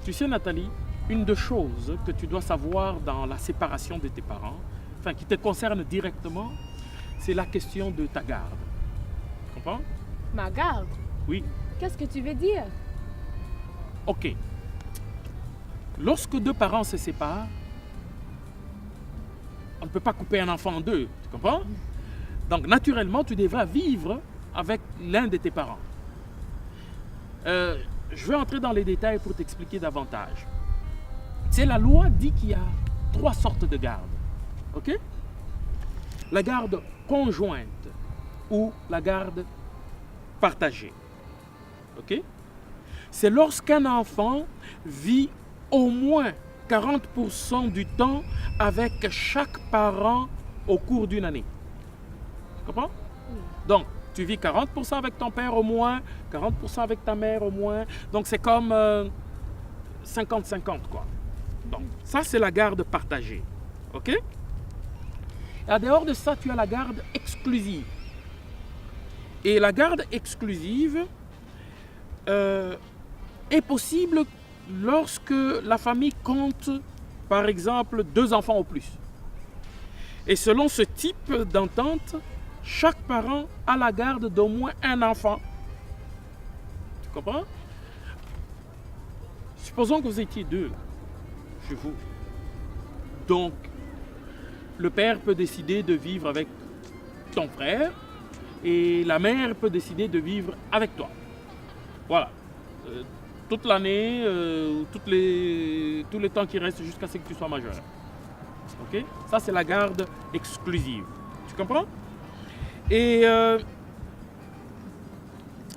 Tu sais, Nathalie, une des choses que tu dois savoir dans la séparation de tes parents, enfin qui te concerne directement, c'est la question de ta garde. Tu comprends? Ma garde? Oui. Qu'est-ce que tu veux dire? Ok. Lorsque deux parents se séparent, on ne peut pas couper un enfant en deux, tu comprends? Donc naturellement, tu devras vivre avec l'un de tes parents. Je vais entrer dans les détails pour t'expliquer davantage. C'est la loi dit qu'il y a 3 sortes de garde. Ok? La garde conjointe ou la garde partagée. Ok? C'est lorsqu'un enfant vit au moins 40% du temps avec chaque parent au cours d'une année. Tu comprends? Donc, tu vis 40% avec ton père au moins, 40% avec ta mère au moins. Donc, c'est comme 50-50, quoi. Donc, ça, c'est la garde partagée. OK? Et en dehors de ça, tu as la garde exclusive. Et la garde exclusive est possible lorsque la famille compte, par exemple, 2 enfants au plus. Et selon ce type d'entente, chaque parent a la garde d'au moins un enfant. Tu comprends? Supposons que vous étiez 2 chez vous. Donc, le père peut décider de vivre avec ton frère et la mère peut décider de vivre avec toi. Voilà. Toute l'année, tout le temps qui reste jusqu'à ce que tu sois majeur. Ok? Ça, c'est la garde exclusive. Tu comprends? Et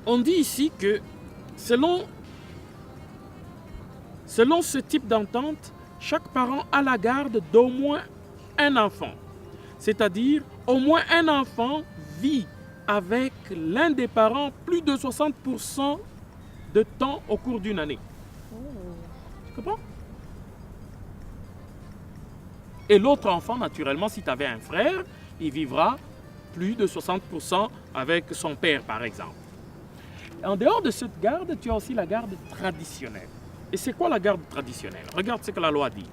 on dit ici que selon ce type d'entente, chaque parent a la garde d'au moins un enfant. C'est-à-dire, au moins un enfant vit avec l'un des parents plus de 60% de temps au cours d'une année. Tu comprends? Et l'autre enfant, naturellement, si tu avais un frère, il vivra plus de 60% avec son père, par exemple. En dehors de cette garde, tu as aussi la garde traditionnelle. Et c'est quoi la garde traditionnelle? Regarde ce que la loi dit.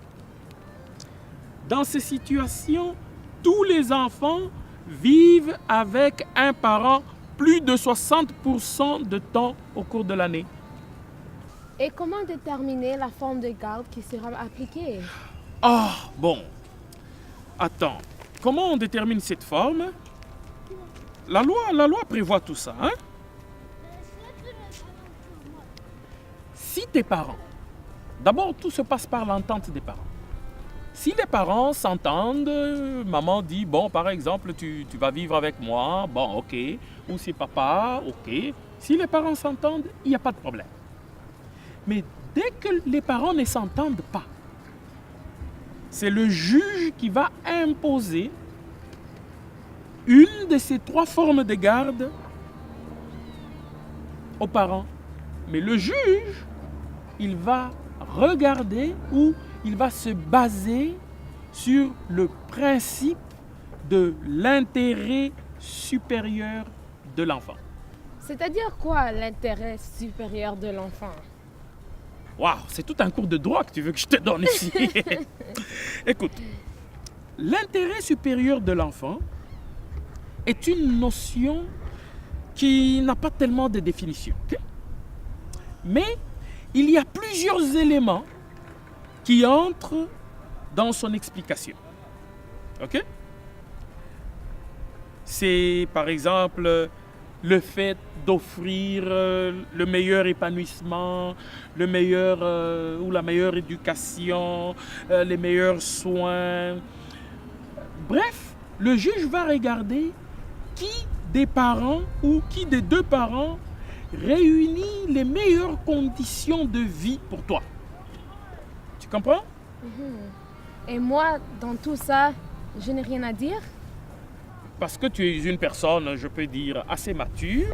Dans ces situations, tous les enfants vivent avec un parent plus de 60% de temps au cours de l'année. Et comment déterminer la forme de garde qui sera appliquée? Ah, bon. Attends, comment on détermine cette forme? La loi prévoit tout ça, hein? Si tes parents, d'abord tout se passe par l'entente des parents. Si les parents s'entendent, maman dit, bon, par exemple, tu vas vivre avec moi, bon, ok. Ou si papa, ok. Si les parents s'entendent, il n'y a pas de problème. Mais dès que les parents ne s'entendent pas, c'est le juge qui va imposer une de ces 3 formes de garde aux parents. Mais le juge, il va regarder ou il va se baser sur le principe de l'intérêt supérieur de l'enfant. C'est-à-dire quoi l'intérêt supérieur de l'enfant? Waouh, c'est tout un cours de droit que tu veux que je te donne ici. Écoute, l'intérêt supérieur de l'enfant est une notion qui n'a pas tellement de définition. Okay? Mais il y a plusieurs éléments qui entrent dans son explication. Ok? C'est par exemple le fait d'offrir le meilleur épanouissement, le meilleur ou la meilleure éducation, les meilleurs soins. Bref, le juge va regarder qui des parents ou qui des 2 parents réunit les meilleures conditions de vie pour toi. Tu comprends? Et moi, dans tout ça, je n'ai rien à dire? Parce que tu es une personne, je peux dire, assez mature,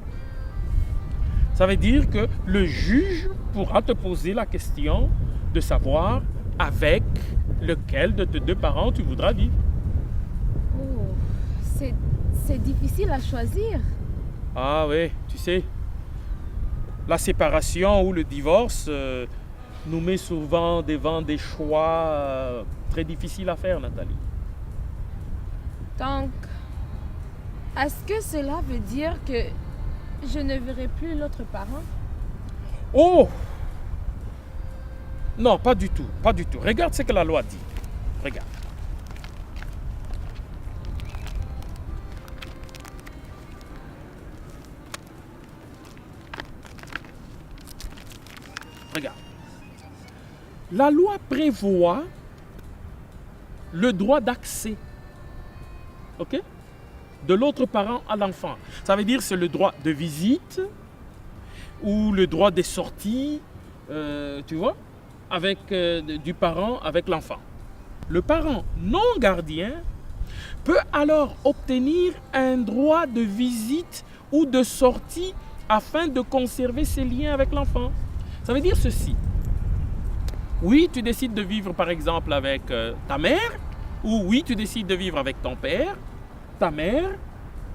ça veut dire que le juge pourra te poser la question de savoir avec lequel de tes 2 parents tu voudras vivre. Oh, c'est difficile à choisir. Ah oui, tu sais, la séparation ou le divorce, nous met souvent devant des choix très difficiles à faire, Nathalie. Donc, est-ce que cela veut dire que je ne verrai plus l'autre parent? Oh! Non, pas du tout, pas du tout. Regarde ce que la loi dit. Regarde. Regarde. La loi prévoit le droit d'accès, ok, de l'autre parent à l'enfant. Ça veut dire c'est le droit de visite ou le droit des sorties, tu vois, avec, du parent avec l'enfant. Le parent non gardien peut alors obtenir un droit de visite ou de sortie afin de conserver ses liens avec l'enfant. Ça veut dire ceci. Oui, tu décides de vivre par exemple avec ta mère, ou oui, tu décides de vivre avec ton père. Ta mère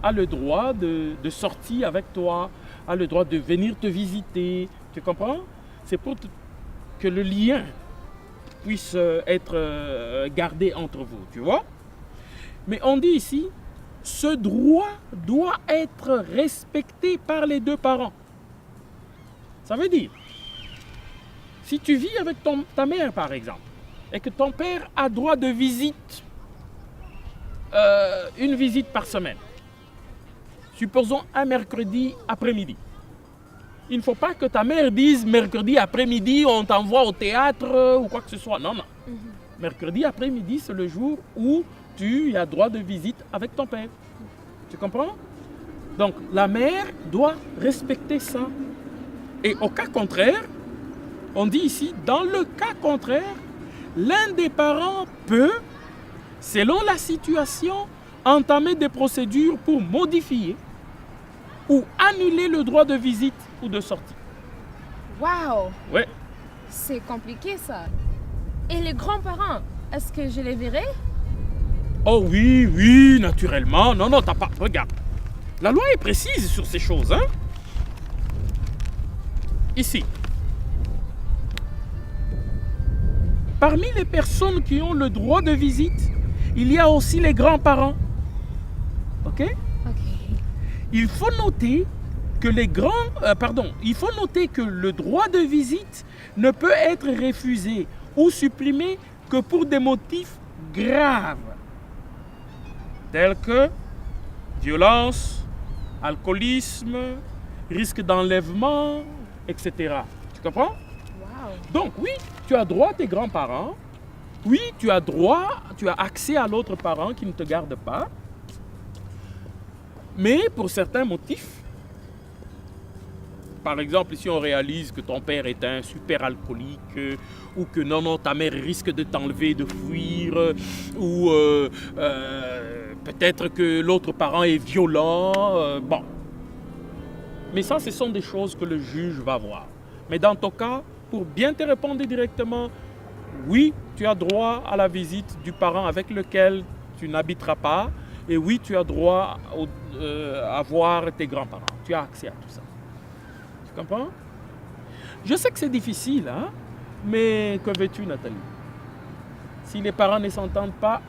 a le droit de sortir avec toi, a le droit de venir te visiter. Tu comprends? C'est pour que le lien puisse être gardé entre vous, tu vois? Mais on dit ici, ce droit doit être respecté par les deux parents. Ça veut dire, si tu vis avec ta mère, par exemple, et que ton père a droit de visite, une visite par semaine, supposons un mercredi après-midi. Il ne faut pas que ta mère dise mercredi après-midi, on t'envoie au théâtre ou quoi que ce soit. Non, non. Mercredi après-midi, c'est le jour où tu as droit de visite avec ton père. Tu comprends? Donc, la mère doit respecter ça. Et au cas contraire, on dit ici, dans le cas contraire, l'un des parents peut, selon la situation, entamer des procédures pour modifier ou annuler le droit de visite ou de sortie. Wow! Ouais. C'est compliqué ça. Et les grands-parents, est-ce que je les verrai? Oh oui, oui, naturellement. Non, non, t'as pas... Regarde. La loi est précise sur ces choses, hein. Ici. Parmi les personnes qui ont le droit de visite, il y a aussi les grands-parents. OK? Ok. Il faut noter que il faut noter que le droit de visite ne peut être refusé ou supprimé que pour des motifs graves, tels que violence, alcoolisme, risque d'enlèvement, etc. Tu comprends? Wow. Donc oui, tu as droit à tes grands-parents. Oui, tu as accès à l'autre parent qui ne te garde pas. Mais pour certains motifs, par exemple, si on réalise que ton père est un super alcoolique, ou que non, ta mère risque de t'enlever, de fuir, ou peut-être que l'autre parent est violent, bon. Mais ça, ce sont des choses que le juge va voir. Mais dans ton cas, pour bien te répondre directement, oui, tu as droit à la visite du parent avec lequel tu n'habiteras pas. Et oui, tu as droit à voir tes grands-parents. Tu as accès à tout ça. Tu comprends? Je sais que c'est difficile, hein? Mais que veux-tu, Nathalie? Si les parents ne s'entendent pas,